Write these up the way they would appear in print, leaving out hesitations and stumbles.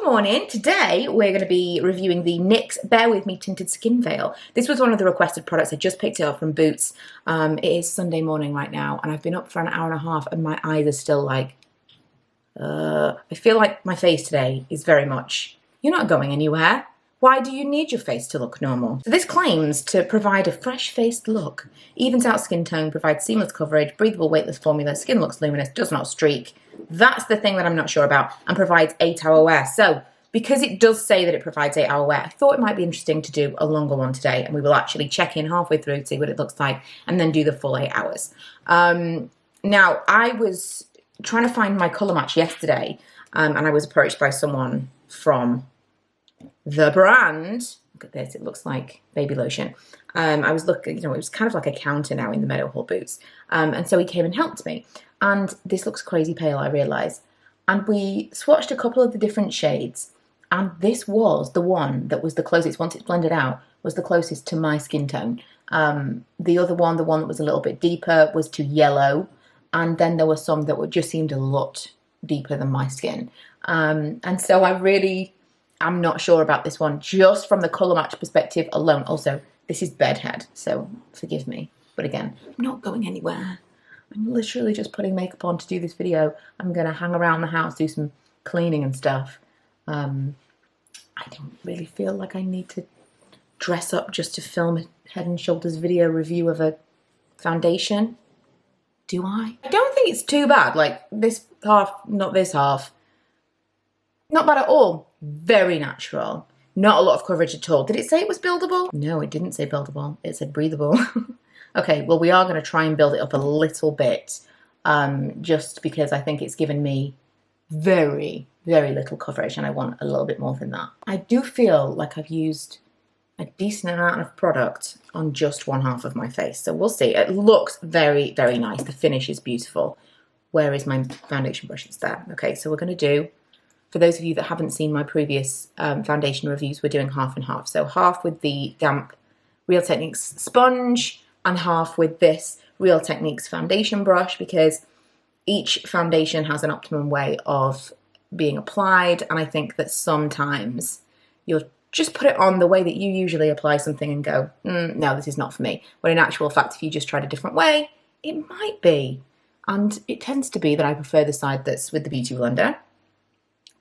morning. Today we're going to be reviewing the NYX Bear With Me Tinted Skin Veil. This was one of the requested products. I just picked it up from Boots. It is Sunday morning right now and I've been up for an hour and a half and my eyes are still like, I feel like my face today is very much, you're not going anywhere. Why do you need your face to look normal? So this claims to provide a fresh-faced look, evens out skin tone, provides seamless coverage, breathable, weightless formula, skin looks luminous, does not streak. That's the thing that I'm not sure about, and provides 8-hour wear. So because it does say that it provides 8-hour wear, I thought it might be interesting to do a longer one today, and we will actually check in halfway through, see what it looks like, and then do the full 8 hours. Now, I was trying to find my colour match yesterday, and I was approached by someone from the brand. Look at this, it looks like baby lotion. I was looking, it was kind of like a counter now in the Meadowhall Boots. And so he came and helped me. And this looks crazy pale, I realise. And we swatched a couple of the different shades. And this was the one that was the closest, once it's blended out, was the closest to my skin tone. The other one, the one that was a little bit deeper, was to yellow. And then there were some that just seemed a lot deeper than my skin. And so I'm not sure about this one, just from the colour match perspective alone. Also, this is bedhead, so forgive me. But again, I'm not going anywhere. I'm literally just putting makeup on to do this video. I'm going to hang around the house, do some cleaning and stuff. I don't really feel like I need to dress up just to film a Head and Shoulders video review of a foundation. Do I? I don't think it's too bad. Like this half, not this half. Not bad at all. Very natural. Not a lot of coverage at all. Did it say it was buildable? No, it didn't say buildable. It said breathable. Okay, well, we are going to try and build it up a little bit, just because I think it's given me very, very little coverage and I want a little bit more than that. I do feel like I've used a decent amount of product on just one half of my face. So we'll see. It looks very, very nice. The finish is beautiful. Where is my foundation brush? It's there. Okay, so we're going to do, for those of you that haven't seen my previous foundation reviews, we're doing half and half. So half with the damp Real Techniques sponge and half with this Real Techniques foundation brush, because each foundation has an optimum way of being applied. And I think that sometimes you'll just put it on the way that you usually apply something and go, no, this is not for me. When in actual fact, if you just tried a different way, it might be. And it tends to be that I prefer the side that's with the Beauty Blender.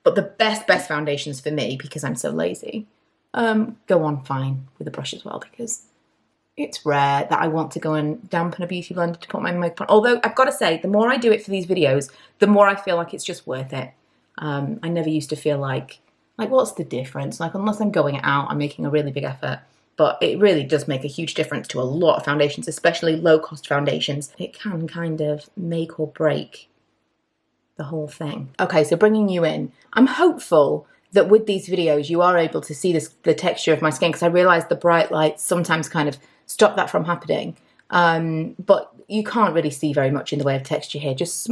But the best foundations for me, because I'm so lazy, go on fine with a brush as well, because it's rare that I want to go and dampen a Beauty Blender to put my makeup on. Although I've got to say, the more I do it for these videos, the more I feel like it's just worth it. I never used to feel like what's the difference? Like, unless I'm going out, I'm making a really big effort. But it really does make a huge difference to a lot of foundations, especially low-cost foundations. It can kind of make or break the whole thing. Okay, so bringing you in, I'm hopeful that with these videos you are able to see the texture of my skin, because I realise the bright lights sometimes kind of stop that from happening. But you can't really see very much in the way of texture here, just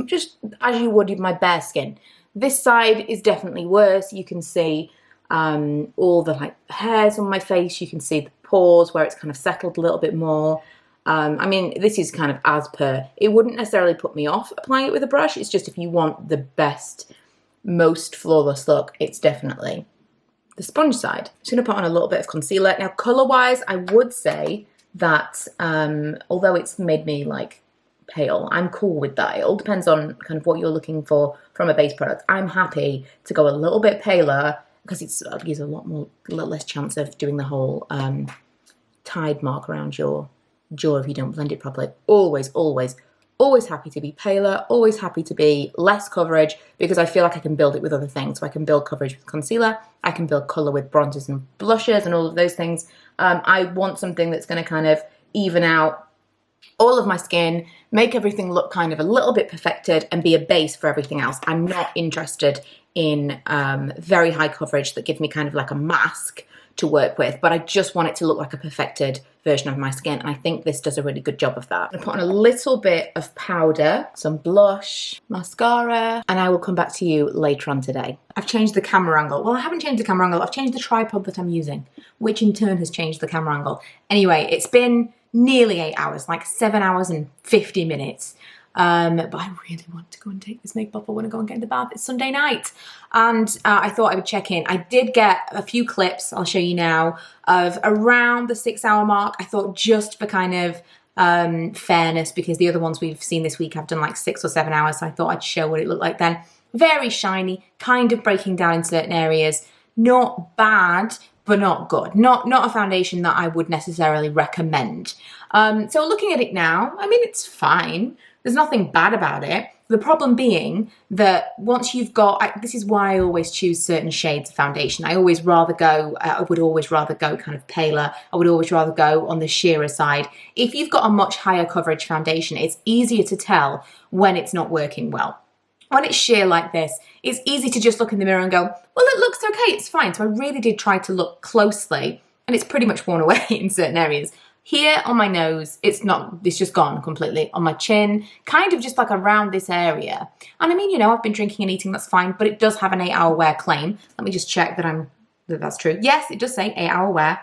as you would with my bare skin. This side is definitely worse. You can see all the hairs on my face. You can see the pores where it's kind of settled a little bit more. I mean, this is kind of as per. It wouldn't necessarily put me off applying it with a brush. It's just if you want the best, most flawless look, it's definitely the sponge side. I'm just going to put on a little bit of concealer. Now, colour-wise, I would say that although it's made me pale, I'm cool with that. It all depends on kind of what you're looking for from a base product. I'm happy to go a little bit paler because it gives a little less chance of doing the whole tide mark around your jaw if you don't blend it properly. Always happy to be paler, always happy to be less coverage, because I feel like I can build it with other things. So I can build coverage with concealer, I can build colour with bronzers and blushes and all of those things. I want something that's going to kind of even out all of my skin, make everything look kind of a little bit perfected and be a base for everything else. I'm not interested in very high coverage that gives me kind of like a mask to work with, but I just want it to look like a perfected version of my skin, and I think this does a really good job of that. I'm gonna put on a little bit of powder, some blush, mascara, and I will come back to you later on today. I've changed the camera angle. Well, I haven't changed the camera angle, I've changed the tripod that I'm using, which in turn has changed the camera angle. Anyway, it's been nearly 8 hours, like 7 hours and 50 minutes. but I really want to go and take this makeup off. I want to go and get in the bath. It's Sunday night. And I thought I would check in. I did get a few clips, I'll show you now, of around the 6-hour mark. I thought just for kind of fairness, because the other ones we've seen this week have done like 6 or 7 hours, so I thought I'd show what it looked like then. Very shiny, kind of breaking down in certain areas. Not bad, but not good. Not a foundation that I would necessarily recommend. So looking at it now, I mean, it's fine. There's nothing bad about it. The problem being that once you've got, this is why I always choose certain shades of foundation. I would always rather go kind of paler. I would always rather go on the sheerer side. If you've got a much higher coverage foundation, it's easier to tell when it's not working well. When it's sheer like this, it's easy to just look in the mirror and go, well, it looks okay, it's fine. So I really did try to look closely, and it's pretty much worn away in certain areas. Here on my nose, it's just gone completely. On my chin, kind of just like around this area. And I mean, you know, I've been drinking and eating, that's fine, but it does have an 8-hour wear claim. Let me just check that that's true. Yes, it does say 8-hour wear.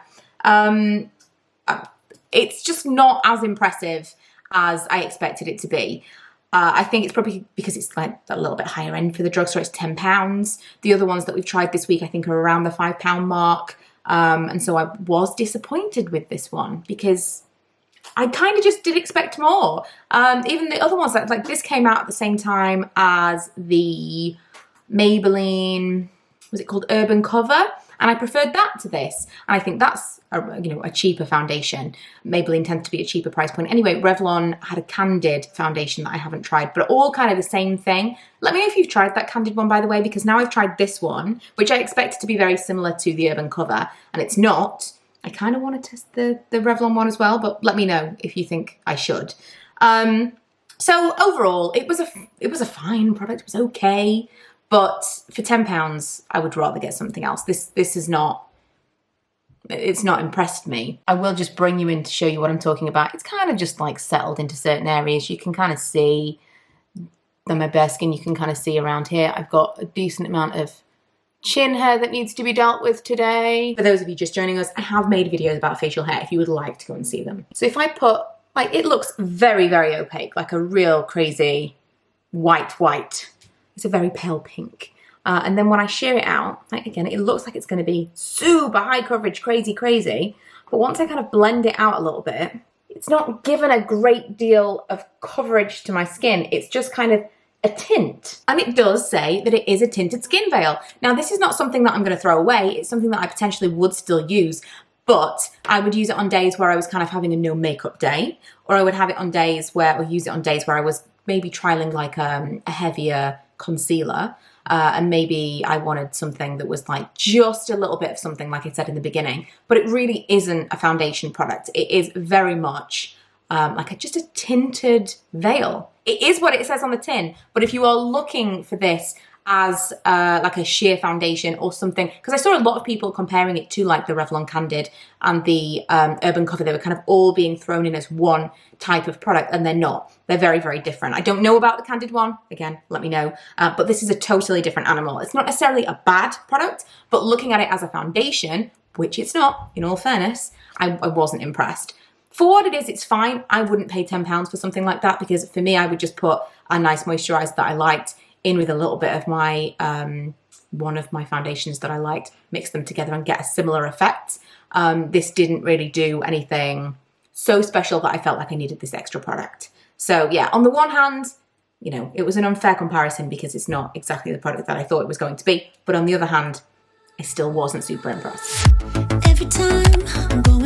It's just not as impressive as I expected it to be. I think it's probably because it's like a little bit higher end for the drugstore. It's £10. The other ones that we've tried this week, I think, are around the £5 mark. And so I was disappointed with this one because I kind of just did expect more. Even the other ones, like this came out at the same time as the Maybelline, was it called Urban Cover? And I preferred that to this. And I think that's a cheaper foundation. Maybelline tends to be a cheaper price point. Anyway, Revlon had a Candid foundation that I haven't tried, but all kind of the same thing. Let me know if you've tried that Candid one, by the way, because now I've tried this one, which I expected to be very similar to the Urban Cover, and it's not. I kind of want to test the Revlon one as well, but let me know if you think I should. So overall, it was a fine product. It was okay. But for £10, I would rather get something else. This is not, it's not impressed me. I will just bring you in to show you what I'm talking about. It's kind of just like settled into certain areas. You can kind of see on my bare skin, you can kind of see around here. I've got a decent amount of chin hair that needs to be dealt with today. For those of you just joining us, I have made videos about facial hair if you would like to go and see them. So if I put, like, it looks very, very opaque, like a real crazy white. It's a very pale pink. And then when I sheer it out, like again, it looks like it's going to be super high coverage, crazy. But once I kind of blend it out a little bit, it's not given a great deal of coverage to my skin. It's just kind of a tint. And it does say that it is a tinted skin veil. Now, this is not something that I'm going to throw away. It's something that I potentially would still use. But I would use it on days where I was kind of having a no makeup day. Or I would have it on days where, or use it on days where I was maybe trialing like a heavier concealer, and maybe I wanted something that was like just a little bit of something, like I said in the beginning, but it really isn't a foundation product. It is very much like just a tinted veil. It is what it says on the tin, but if you are looking for this as like a sheer foundation or something, because I saw a lot of people comparing it to like the Revlon Candid and the Urban Cover. They were kind of all being thrown in as one type of product, and they're not. They're very, very different. I don't know about the Candid one. Again, let me know. But this is a totally different animal. It's not necessarily a bad product, but looking at it as a foundation, which it's not, in all fairness, I wasn't impressed. For what it is, it's fine. I wouldn't pay £10 for something like that, because for me, I would just put a nice moisturizer that I liked in with a little bit of my, one of my foundations that I liked, mix them together and get a similar effect. This didn't really do anything so special that I felt like I needed this extra product. So yeah, on the one hand, you know, it was an unfair comparison because it's not exactly the product that I thought it was going to be. But on the other hand, I still wasn't super impressed. Every time I'm going